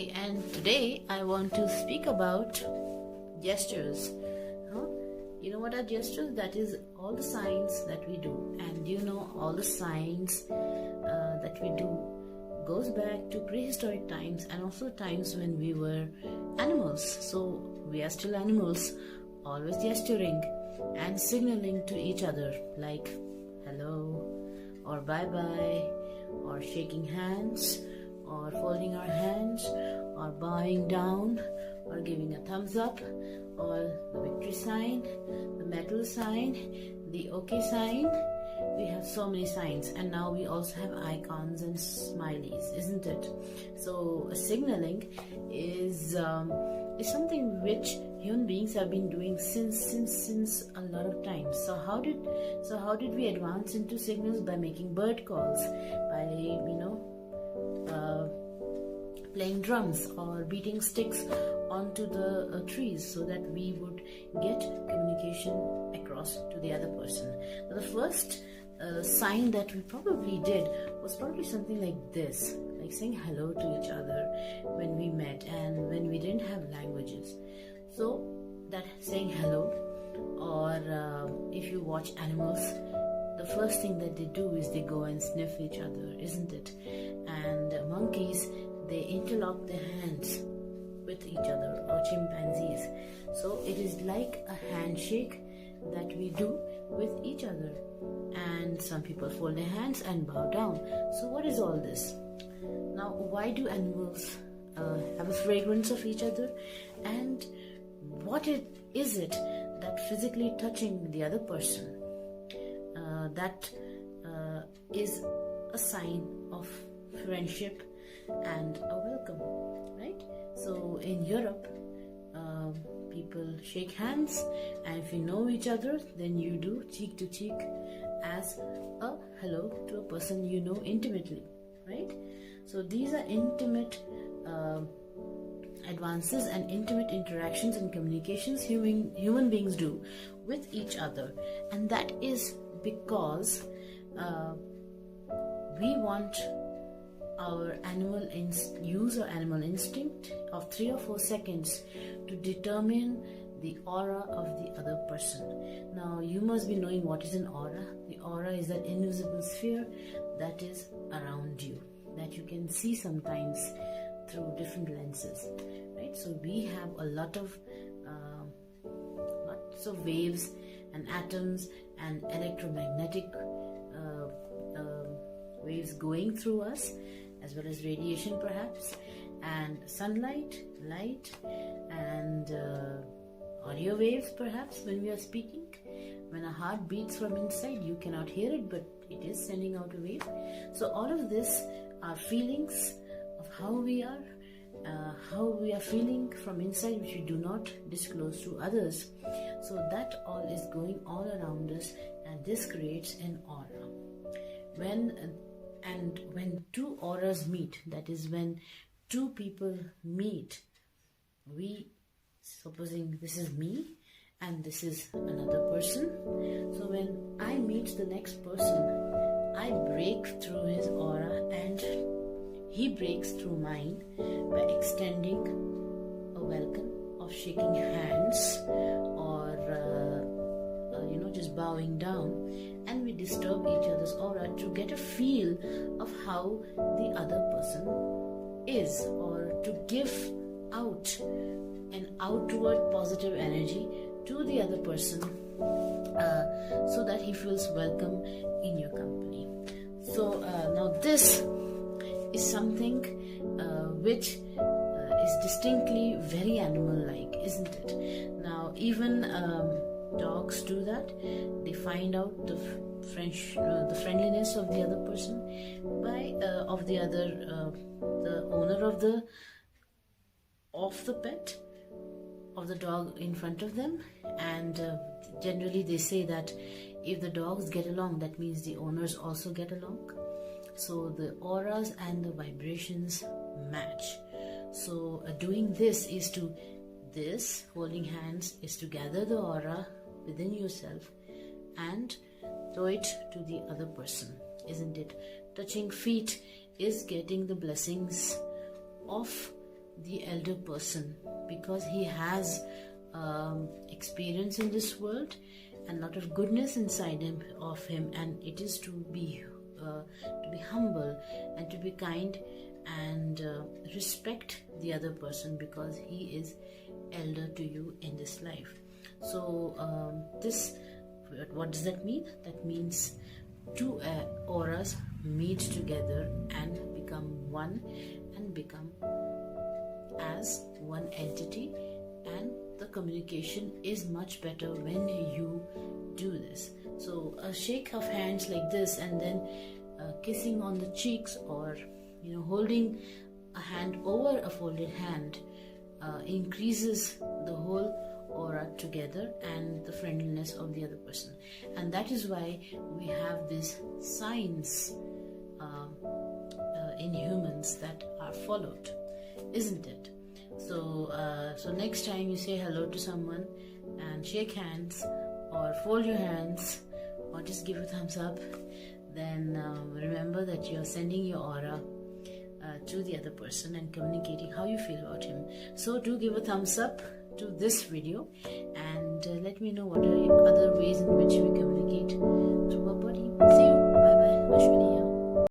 Hi, and today I want to speak about gestures. Huh? You know what are gestures? That is all the signs that we do, and all the signs that we do goes back to prehistoric times and also times when we were animals. So we are still animals, always gesturing and signaling to each other like hello or bye bye or shaking hands or folding our hands or bowing down or giving a thumbs up or the victory sign, the medal sign, the okay sign. We have so many signs, and now we also have icons and smileys, isn't it? So signaling is something which human beings have been doing since a lot of time. So how did we advance into signals? By making bird calls, by playing drums or beating sticks onto the trees so that we would get communication across to the other person. Now, the first sign that we probably did was probably something like this, like saying hello to each other when we met and when we didn't have languages. So that saying hello, or if you watch animals, the first thing that they do is they go and sniff each other, isn't it? And monkeys, they interlock their hands with each other, or chimpanzees. So it is like a handshake that we do with each other. And some people fold their hands and bow down. So what is all this? Now, why do animals have a fragrance of each other? And what is it that physically touching the other person that is a sign of friendship and a welcome, right? So in Europe, people shake hands, and if you know each other, then you do cheek to cheek as a hello to a person you know intimately, right? So these are intimate advances and intimate interactions and communications human beings do with each other, and that is because we want our animal instinct of 3 or 4 seconds to determine the aura of the other person. Now, you must be knowing what is an aura. The aura is that invisible sphere that is around you, that you can see sometimes through different lenses, right? So we have a lots of waves and atoms and electromagnetic waves going through us, as well as radiation perhaps, and sunlight, light, and audio waves perhaps when we are speaking. When a heart beats from inside, you cannot hear it, but it is sending out a wave. So all of this are feelings of how we are feeling from inside, which we do not disclose to others. So that all is going all around us, and this creates an aura. When two auras meet, that is when two people meet, supposing this is me and this is another person. So when I meet the next person, I break through his aura and he breaks through mine by extending a welcome of shaking hands or just bowing down, and we disturb each other's aura to get a feel of how the other person is, or to give out an outward positive energy to the other person so that he feels welcome in your company. So now this is something which is distinctly very animal-like, isn't it? Now even dogs do that. They find out the friendliness of the other person by the owner of the pet, of the dog in front of them, and generally they say that if the dogs get along, that means the owners also get along. So the auras and the vibrations match. So doing this holding hands is to gather the aura within yourself and throw it to the other person, isn't it? Touching feet is getting the blessings of the elder person, because he has experience in this world and a lot of goodness inside him, and it is to be humble and to be kind and respect the other person, because he is elder to you in this life. So what does that mean? That means two auras meet together and become one, and become as one entity, and the communication is much better when you do this. So a shake of hands like this, and then kissing on the cheeks, or holding a hand over a folded hand, increases the whole aura together and the friendliness of the other person. And that is why we have these signs in humans that are followed, isn't it? So next time you say hello to someone and shake hands, or fold your hands, or just give a thumbs up, then remember that you're sending your aura to the other person and communicating how you feel about him. So do give a thumbs up to this video, and let me know what are other ways in which we communicate through our body. See you.